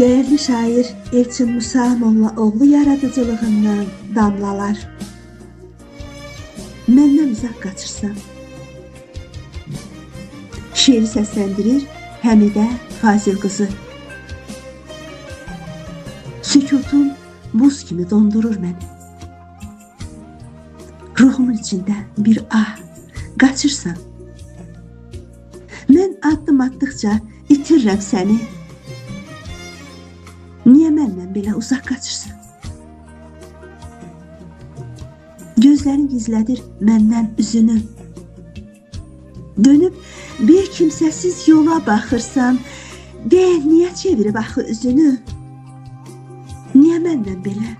Değerli şair Elçin Musamolla oğlu yaradıcılığından damlalar. Məndən uzaq qaçırsan. Şiiri səsləndirir Həmidə Fazil qızı. Sükutun buz kimi dondurur məni. Ruhumun içində bir ah, qaçırsan. Mən addım atdıqca itirirəm səni. Niyə məndən belə uzaq qaçırsan? Gözlərin gizlədir məndən üzünü. Dönüb bir kimsəsiz yola baxırsan, de niyə çevirib axı üzünü? Niyə məndən belə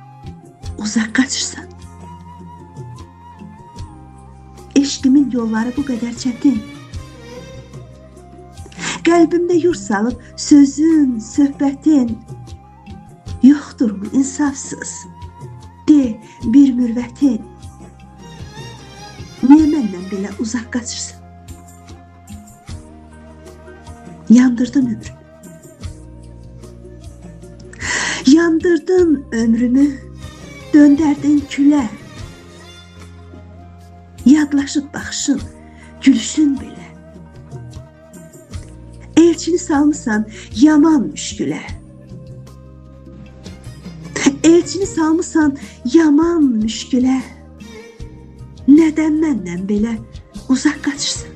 uzaq qaçırsan? Eşqimin yolları bu qədər çətin. Qəlbimdə yurt salıb sözün, söhbətin. Yoxdurmu insafsız? De bir mürvətin. Niyə məndən belə uzaq qaçırsan? Yandırdın ömrümü. Yandırdın ömrümü, döndərdin külə. Yadlaşıb baxışın, gülüşün belə. Elçini salmışsan yaman müşkülə. Elçini salmışsan yaman müşkülə. Nədən məndən belə uzaq qaçırsan?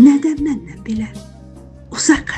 Nədən məndən belə uzaq qaçırsan?